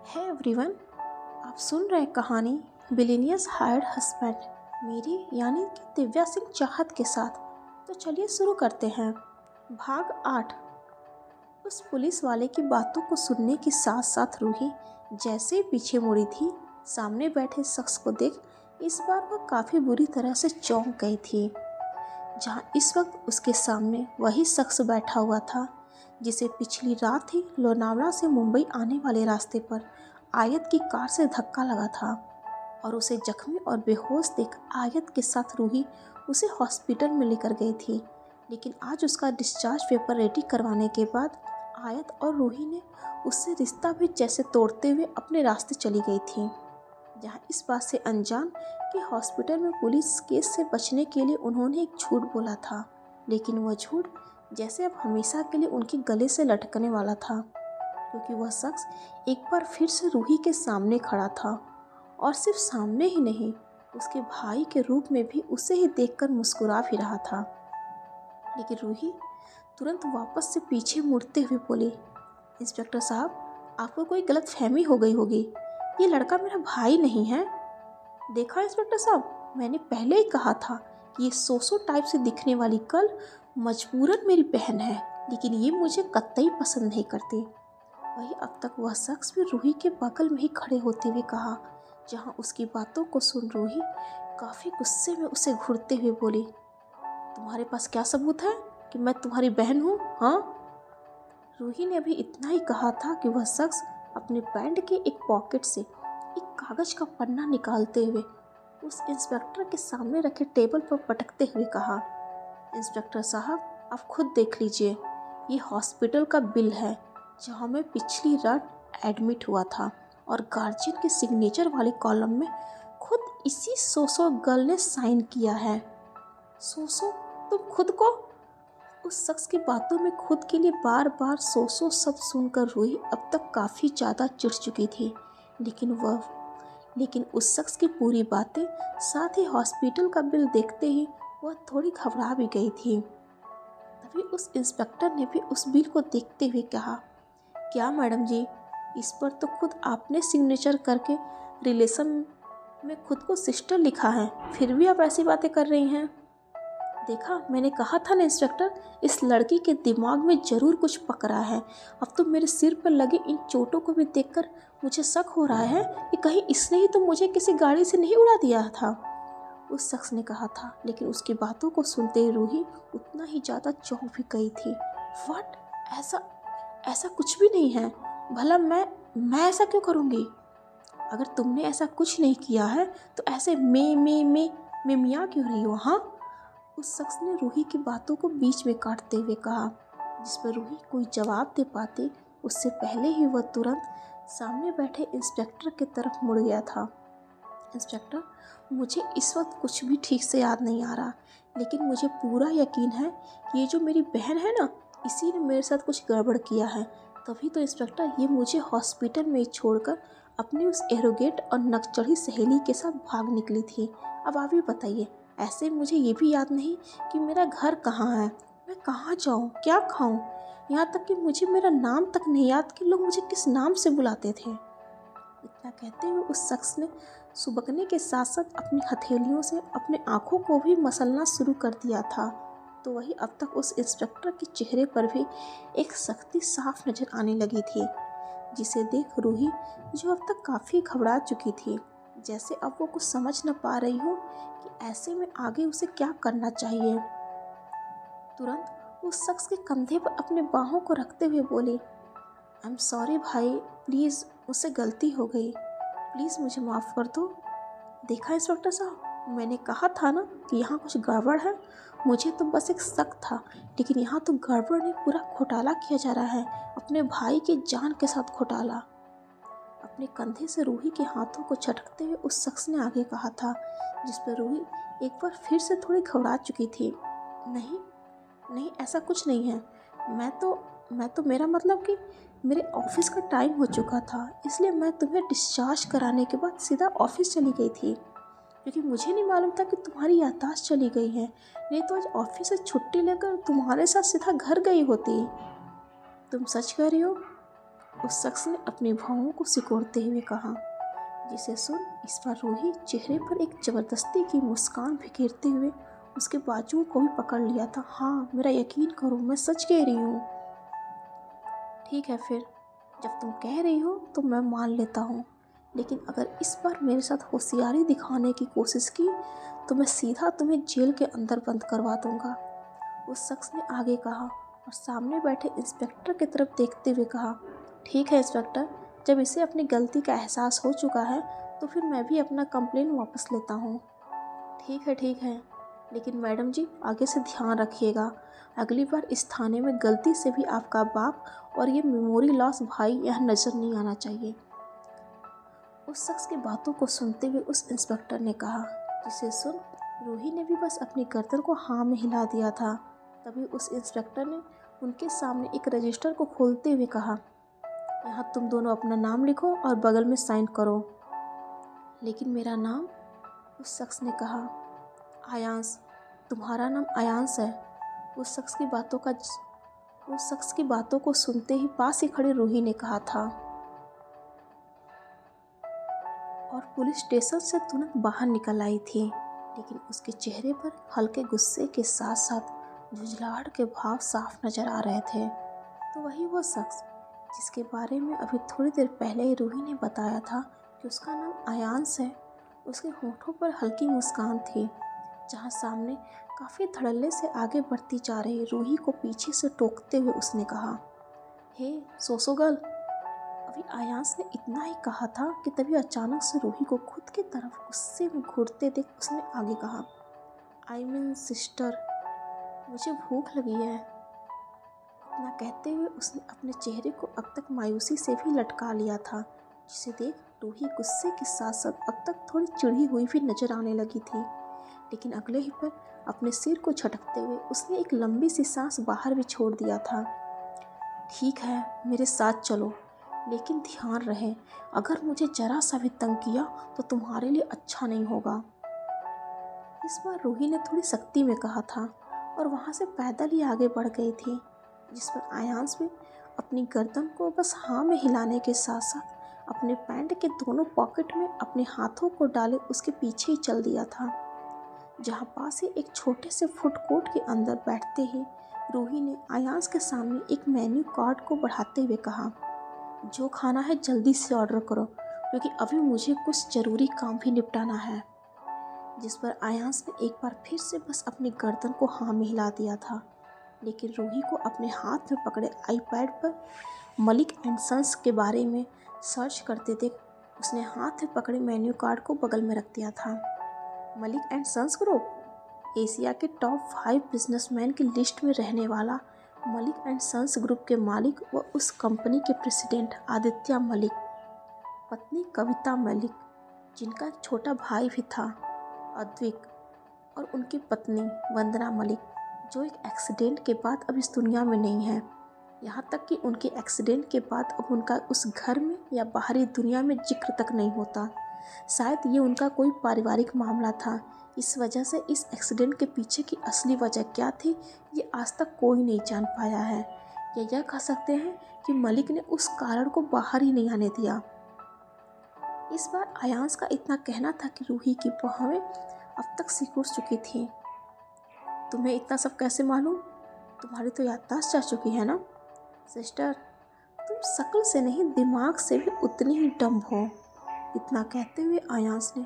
है एवरीवन, आप सुन रहे हैं कहानी बिलीनियर्स हायर्ड हस्बैंड मेरी यानी कि दिव्या सिंह चाहत के साथ। तो चलिए शुरू करते हैं। भाग 8। उस पुलिस वाले की बातों को सुनने के साथ साथ रूही जैसे ही पीछे मुड़ी थी, सामने बैठे शख्स को देख इस बार वह काफ़ी बुरी तरह से चौंक गई थी। जहाँ इस वक्त उसके सामने वही शख्स बैठा हुआ था जिसे पिछली रात ही लोनावला से मुंबई आने वाले रास्ते पर आयत की कार से धक्का लगा था और उसे जख्मी और बेहोश देख आयत के साथ रूही उसे हॉस्पिटल में लेकर गई थी। लेकिन आज उसका डिस्चार्ज पेपर रेडी करवाने के बाद आयत और रूही ने उससे रिश्ता भी जैसे तोड़ते हुए अपने रास्ते चली गई थी। जहाँ इस बात से अनजान कि हॉस्पिटल में पुलिस केस से बचने के लिए उन्होंने एक झूठ बोला था, लेकिन वह झूठ जैसे अब हमेशा के लिए उनके गले से लटकने वाला था, क्योंकि वह शख्स एक बार फिर से रूही के सामने खड़ा था और सिर्फ सामने ही नहीं, उसके भाई के रूप में भी उसे ही देखकर मुस्कुरा भी रहा था। लेकिन रूही तुरंत वापस से पीछे मुड़ते हुए बोली, इंस्पेक्टर साहब, आपको कोई गलतफहमी हो गई होगी। ये लड़का मेरा भाई नहीं है। देखा इंस्पेक्टर साहब, मैंने पहले ही कहा था कि ये सोसो टाइप से दिखने वाली कल मजबूरन मेरी बहन है, लेकिन ये मुझे कतई पसंद नहीं करती। वही अब तक वह शख्स भी रूही के बगल में ही खड़े होते हुए कहा, जहाँ उसकी बातों को सुन रूही काफ़ी गुस्से में उसे घूरते हुए बोली, तुम्हारे पास क्या सबूत है कि मैं तुम्हारी बहन हूँ? हाँ। रूही ने अभी इतना ही कहा था कि वह शख्स अपने पैंट के एक पॉकेट से एक कागज का पन्ना निकालते हुए उस इंस्पेक्टर के सामने रखे टेबल पर पटकते हुए कहा, इंस्पेक्टर साहब, आप खुद देख लीजिए, ये हॉस्पिटल का बिल है जहाँ मैं पिछली रात एडमिट हुआ था और गार्जियन के सिग्नेचर वाले कॉलम में खुद इसी सोसो गर्ल ने साइन किया है। सोसो, तुम खुद को? उस शख्स की बातों में खुद के लिए बार बार सोसो शब्द सुनकर रूही अब तक काफ़ी ज़्यादा चिढ़ चुकी थी। लेकिन उस शख्स की पूरी बातें, साथ ही हॉस्पिटल का बिल देखते ही वह थोड़ी घबरा भी गई थी। तभी उस इंस्पेक्टर ने भी उस बिल को देखते हुए कहा, क्या मैडम जी, इस पर तो खुद आपने सिग्नेचर करके रिलेशन में खुद को सिस्टर लिखा है, फिर भी आप ऐसी बातें कर रही हैं। देखा, मैंने कहा था ना इंस्पेक्टर, इस लड़की के दिमाग में ज़रूर कुछ पकड़ा है। अब तो मेरे सिर पर लगे इन चोटों को भी देखकर मुझे शक हो रहा है कि कहीं इसने ही तो मुझे किसी गाड़ी से नहीं उड़ा दिया था, उस शख्स ने कहा था। लेकिन उसकी बातों को सुनते ही रूही उतना ही ज़्यादा चौंक भी गई थी। व्हाट? ऐसा कुछ भी नहीं है। भला मैं ऐसा क्यों करूँगी? अगर तुमने ऐसा कुछ नहीं किया है तो ऐसे मैं मियाँ क्यों रही हो? हाँ, उस शख्स ने रूही की बातों को बीच में काटते हुए कहा, जिस पर रूही कोई जवाब दे पाती उससे पहले ही वह तुरंत सामने बैठे इंस्पेक्टर की तरफ मुड़ गया था। इंस्पेक्टर, मुझे इस वक्त कुछ भी ठीक से याद नहीं आ रहा, लेकिन मुझे पूरा यकीन है कि ये जो मेरी बहन है ना, इसी ने मेरे साथ कुछ गड़बड़ किया है। तभी तो इंस्पेक्टर ये मुझे हॉस्पिटल में छोड़कर अपनी उस एरोगेट और नकचढ़ी सहेली के साथ भाग निकली थी। अब आप ही बताइए, ऐसे मुझे ये भी याद नहीं कि मेरा घर कहाँ है, मैं कहाँ जाऊँ, क्या खाऊँ, यहाँ तक कि मुझे मेरा नाम तक नहीं याद कि लोग मुझे किस नाम से बुलाते थे। इतना कहते हुए उस शख्स ने सुबकने के साथ साथ अपनी हथेलियों से अपने आँखों को भी मसलना शुरू कर दिया था। तो वही अब तक उस इंस्पेक्टर के चेहरे पर भी एक सख्ती साफ नजर आने लगी थी, जिसे देख रूही, जो अब तक काफ़ी घबरा चुकी थी, जैसे अब वो कुछ समझ न पा रही हो कि ऐसे में आगे उसे क्या करना चाहिए, तुरंत उस शख्स के कंधे पर अपने बाहों को रखते हुए बोली, आई एम सॉरी भाई, प्लीज़ मुझसे गलती हो गई, प्लीज़ मुझे माफ़ कर दो। देखा इंस्पेक्टर साहब, मैंने कहा था ना कि यहाँ कुछ गड़बड़ है। मुझे तो बस एक शक था, लेकिन यहाँ तो गड़बड़ नहीं, पूरा घोटाला किया जा रहा है, अपने भाई के जान के साथ घोटाला। अपने कंधे से रूही के हाथों को झटकते हुए उस शख्स ने आगे कहा था, जिस पर रूही एक बार फिर से थोड़ी घबरा चुकी थी। नहीं, ऐसा कुछ नहीं है। मैं तो मेरा मतलब कि मेरे ऑफिस का टाइम हो चुका था, इसलिए मैं तुम्हें डिस्चार्ज कराने के बाद सीधा ऑफिस चली गई थी, क्योंकि मुझे नहीं मालूम था कि तुम्हारी याददाश्त चली गई है, नहीं तो आज ऑफिस से छुट्टी लेकर तुम्हारे साथ सीधा घर गई होती। तुम सच कह रही हो? उस शख्स ने अपनी भौहों को सिकोड़ते हुए कहा, जिसे सुन इस बार रूही चेहरे पर एक जबरदस्ती की मुस्कान बिखेरते हुए उसके बाजुओं को भी पकड़ लिया था। हाँ, मेरा यकीन करो, मैं सच कह रही हूँ। ठीक है फिर, जब तुम कह रही हो तो मैं मान लेता हूँ, लेकिन अगर इस बार मेरे साथ होशियारी दिखाने की कोशिश की तो मैं सीधा तुम्हें जेल के अंदर बंद करवा दूंगा, उस शख्स ने आगे कहा और सामने बैठे इंस्पेक्टर की तरफ देखते हुए कहा। ठीक है इंस्पेक्टर, जब इसे अपनी गलती का एहसास हो चुका है तो फिर मैं भी अपना कंप्लेन वापस लेता हूँ। ठीक है, लेकिन मैडम जी आगे से ध्यान रखिएगा, अगली बार इस थाने में गलती से भी आपका बाप और ये मेमोरी लॉस भाई यहाँ नज़र नहीं आना चाहिए। उस शख्स की बातों को सुनते हुए उस इंस्पेक्टर ने कहा, जिसे सुन रूही ने भी बस अपनी गर्दन को हाँ में हिला दिया था। तभी उस इंस्पेक्टर ने उनके सामने एक रजिस्टर को खोलते हुए कहा, यहाँ तुम दोनों अपना नाम लिखो और बगल में साइन करो। लेकिन मेरा नाम, उस शख्स ने कहा। आयांस, तुम्हारा नाम आयांस है, उस शख्स की बातों को सुनते ही पास ही खड़ी रूही ने कहा था और पुलिस स्टेशन से तुरंत बाहर निकल आई थी। लेकिन उसके चेहरे पर हल्के गुस्से के साथ साथ झुंझलाहट के भाव साफ नजर आ रहे थे। तो वही वो शख्स जिसके बारे में अभी थोड़ी देर पहले ही रूही ने बताया था कि उसका नाम आयांस है, उसके होठों पर हल्की मुस्कान थी। जहाँ सामने काफ़ी धड़ल्ले से आगे बढ़ती जा रही रूही को पीछे से टोकते हुए उसने कहा, हे सोसोगल। अभी आयांस ने इतना ही कहा था कि तभी अचानक से रूही को खुद की तरफ गुस्से में घूरते देख उसने आगे कहा, आई मीन सिस्टर, मुझे भूख लगी है। इतना कहते हुए उसने अपने चेहरे को अब तक मायूसी से भी लटका लिया था, जिसे देख रूही गुस्से के साथ साथ अब तक थोड़ी चिढ़ी हुई भी नजर आने लगी थी। लेकिन अगले ही पल अपने सिर को झटकते हुए उसने एक लंबी सी सांस बाहर भी छोड़ दिया था। ठीक है, मेरे साथ चलो, लेकिन ध्यान रहे अगर मुझे जरा सा भी तंग किया तो तुम्हारे लिए अच्छा नहीं होगा। इस बार रूही ने थोड़ी सख्ती में कहा था और वहाँ से पैदल ही आगे बढ़ गई थी, जिस पर आयांस भी अपनी गर्दन को बस हाँ में हिलाने के साथ साथ अपने पैंट के दोनों पॉकेट में अपने हाथों को डाले उसके पीछे ही चल दिया था। जहाँ पास ही एक छोटे से फूड कोर्ट के अंदर बैठते ही रूही ने आयांस के सामने एक मेन्यू कार्ड को बढ़ाते हुए कहा, जो खाना है जल्दी से ऑर्डर करो, क्योंकि अभी मुझे कुछ ज़रूरी काम भी निपटाना है। जिस पर आयांस ने एक बार फिर से बस अपनी गर्दन को हाँ में हिला दिया था। लेकिन रूही को अपने हाथ में पकड़े आईपैड पर मलिक एंड सन्स के बारे में सर्च करते देख उसने हाथ में पकड़े मेन्यू कार्ड को बगल में रख दिया था। Malik and sons group, Asia के टॉप 5 बिजनेसमैन की लिस्ट में रहने वाला मलिक एंड सन्स ग्रुप के मालिक व उस कंपनी के प्रेसिडेंट आदित्य मलिक, पत्नी कविता मलिक, जिनका एक छोटा भाई भी था अद्विक, और उनकी पत्नी वंदना मलिक, जो एक एक्सीडेंट के बाद अब इस दुनिया में नहीं है। यहाँ तक कि उनके एक्सीडेंट के बाद अब उनका उस घर में या बाहरी दुनिया में जिक्र तक नहीं होता। शायद ये उनका कोई पारिवारिक मामला था। इस वजह से इस एक्सीडेंट के पीछे की असली वजह क्या थी ये आज तक कोई नहीं जान पाया है। या यह कह सकते हैं कि मलिक ने उस कारण को बाहर ही नहीं आने दिया। इस बार आयांस का इतना कहना था कि रूही की भौहें अब तक सिकुड़ चुकी थी। तुम्हें इतना सब कैसे मालूम? तुम्हारी तो याददाश्त जा चुकी है ना सिस्टर, तुम शक्ल से नहीं दिमाग से भी उतनी ही डम्ब हो। इतना कहते हुए आयांस ने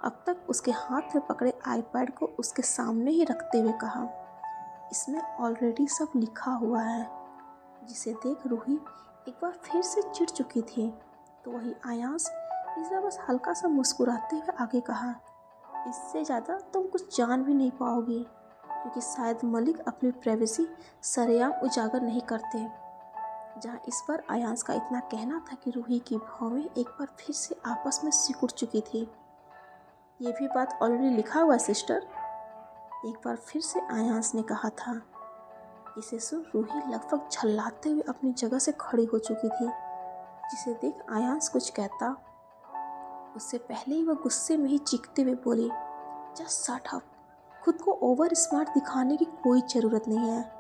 अब तक उसके हाथ में पकड़े आईपैड को उसके सामने ही रखते हुए कहा, इसमें ऑलरेडी सब लिखा हुआ है। जिसे देख रूही एक बार फिर से चिढ़ चुकी थी। तो वही आयांस इस बार बस हल्का सा मुस्कुराते हुए आगे कहा, इससे ज़्यादा तुम कुछ जान भी नहीं पाओगी, क्योंकि शायद मलिक अपनी प्राइवेसी सरेआम उजागर नहीं करते। जहाँ इस बार आयांस का इतना कहना था कि रूही की भौहें एक बार फिर से आपस में सिकुड़ चुकी थी। ये भी बात ऑलरेडी लिखा हुआ सिस्टर, एक बार फिर से आयांस ने कहा था। इसे सुन रूही लगभग झल्लाते हुए अपनी जगह से खड़ी हो चुकी थी। जिसे देख आयांस कुछ कहता उससे पहले ही वह गुस्से में ही चीखते हुए बोली, जस्ट शट अप, खुद को ओवर स्मार्ट दिखाने की कोई ज़रूरत नहीं है।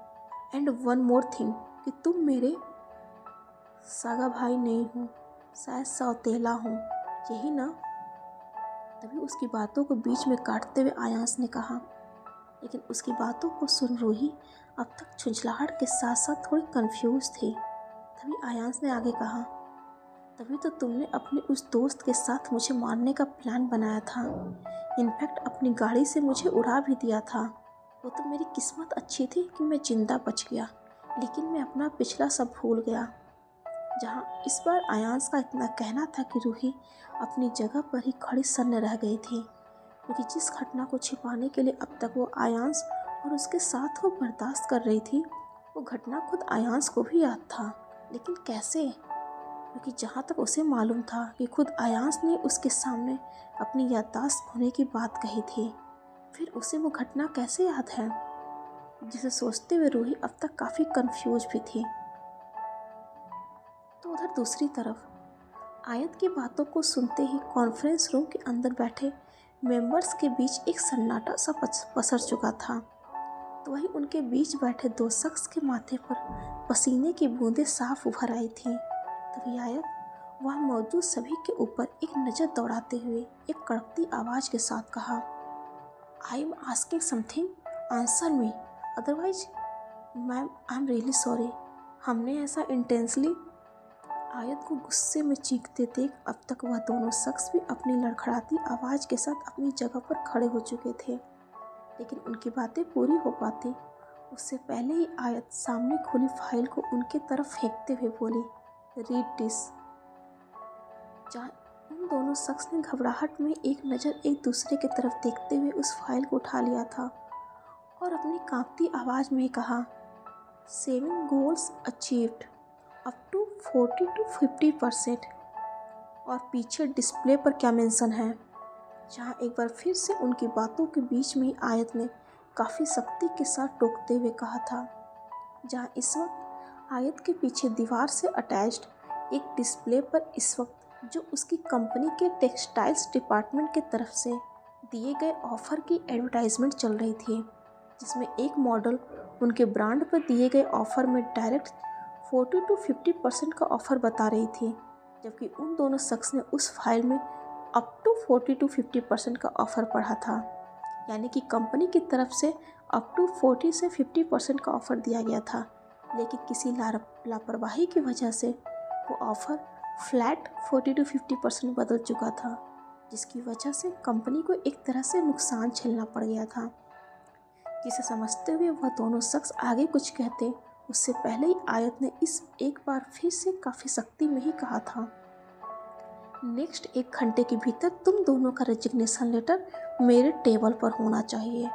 एंड वन मोर थिंग कि तुम मेरे सगा भाई नहीं हूँ, शायद सौतेला हूँ, यही ना। तभी उसकी बातों को बीच में काटते हुए आयांश ने कहा। लेकिन उसकी बातों को सुन रूही अब तक झुंझलाहट के साथ साथ थोड़ी कंफ्यूज थी। तभी आयांश ने आगे कहा, तभी तो तुमने अपने उस दोस्त के साथ मुझे मारने का प्लान बनाया था। इनफैक्ट अपनी गाड़ी से मुझे उड़ा भी दिया था। वो तो मेरी किस्मत अच्छी थी कि मैं जिंदा बच गया, लेकिन मैं अपना पिछला सब भूल गया। जहाँ इस बार आयांश का इतना कहना था कि रूही अपनी जगह पर ही खड़ी सन्न रह गई थी, क्योंकि जिस घटना को छिपाने के लिए अब तक वो आयांश और उसके साथ वो बर्दाश्त कर रही थी, वो घटना खुद आयांश को भी याद था। लेकिन कैसे? क्योंकि जहाँ तक उसे मालूम था कि खुद आयांश ने उसके सामने अपनी याददाश्त खोने की बात कही थी, फिर उसे वो घटना कैसे याद है? जिसे सोचते हुए रूही अब तक काफ़ी कंफ्यूज भी थी। तो उधर दूसरी तरफ आयत की बातों को सुनते ही कॉन्फ्रेंस रूम के अंदर बैठे मेंबर्स के बीच एक सन्नाटा सा पसर चुका था। तो वहीं उनके बीच बैठे दो शख्स के माथे पर पसीने की बूंदें साफ उभर आई थीं। तभी आयत वहाँ मौजूद सभी के ऊपर एक नज़र दौड़ाते हुए एक कड़कती आवाज़ के साथ कहा, I am asking something, answer me, otherwise ma'am I am really sorry. हमने ऐसा इंटेंसली। आयत को गुस्से में चीखते देख अब तक वह दोनों शख्स भी अपनी लड़खड़ाती आवाज़ के साथ अपनी जगह पर खड़े हो चुके थे, लेकिन उनकी बातें पूरी हो पाती उससे पहले ही आयत सामने खुली फाइल को उनके तरफ फेंकते हुए बोली, रीड दिस। जहाँ उन दोनों शख्स ने घबराहट में एक नज़र एक दूसरे की तरफ देखते हुए उस फाइल को उठा लिया था और अपनी कांपती आवाज़ में कहा, saving goals achieved up to 40 to 50%। और पीछे डिस्प्ले पर क्या मेंशन है। जहाँ एक बार फिर से उनकी बातों के बीच में ही आयत ने काफ़ी सख्ती के साथ टोकते हुए कहा था। जहाँ इस वक्त आयत के पीछे दीवार से अटैच्ड एक डिस्प्ले पर इस वक्त जो उसकी कंपनी के टेक्सटाइल्स डिपार्टमेंट की तरफ से दिए गए ऑफ़र की एडवर्टाइजमेंट चल रही थी, जिसमें एक मॉडल उनके ब्रांड पर दिए गए ऑफ़र में डायरेक्ट 40 to 50% का ऑफ़र बता रही थी, जबकि उन दोनों शख्स ने उस फाइल में अप टू 40 to 50% का ऑफ़र पढ़ा था। यानी कि कंपनी की तरफ से अप टू 40 से 50% का ऑफ़र दिया गया था, लेकिन किसी लापरवाही की वजह से वो ऑफ़र फ्लैट 40 to 50% बदल चुका था, जिसकी वजह से कंपनी को एक तरह से नुकसान झेलना पड़ गया था। जिसे समझते हुए वह दोनों शख्स आगे कुछ कहते उससे पहले ही आयत ने इस एक बार फिर से काफ़ी सख्ती में ही कहा था, नेक्स्ट 1 घंटे के भीतर तुम दोनों का रेजिग्नेशन लेटर मेरे टेबल पर होना चाहिए।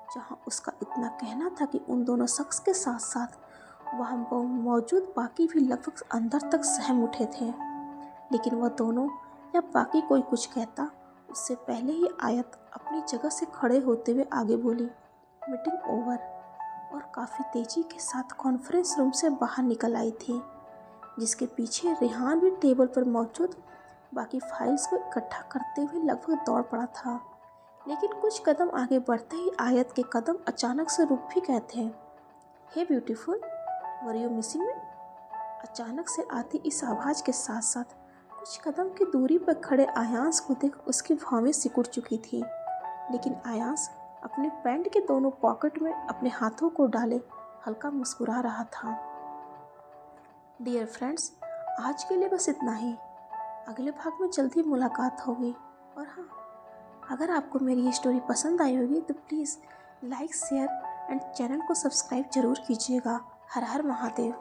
जहाँ उसका इतना कहना था कि उन दोनों शख्स के साथ साथ वहाँ मौजूद बाकी भी लगभग अंदर तक सहम उठे थे, लेकिन वह दोनों या बाकी कोई कुछ कहता उससे पहले ही आयत अपनी जगह से खड़े होते हुए आगे बोली, मीटिंग ओवर, और काफ़ी तेज़ी के साथ कॉन्फ्रेंस रूम से बाहर निकल आई थी, जिसके पीछे रेहान भी टेबल पर मौजूद बाकी फाइल्स को इकट्ठा करते हुए लगभग दौड़ पड़ा था। लेकिन कुछ कदम आगे बढ़ते ही आयत के कदम अचानक से रुक भी गए थे। Hey beautiful, were you missing me? अचानक से आती इस आवाज़ के साथ साथ कुछ कदम की दूरी पर खड़े आयांश को देख उसकी भौहें सिकुड़ चुकी थी, लेकिन आयांश अपने पैंट के दोनों पॉकेट में अपने हाथों को डाले हल्का मुस्कुरा रहा था। डियर फ्रेंड्स, आज के लिए बस इतना ही। अगले भाग में जल्दी मुलाकात होगी। और हाँ, अगर आपको मेरी ये स्टोरी पसंद आई होगी तो please like, share and channel को सब्सक्राइब जरूर कीजिएगा। हर हर महादेव।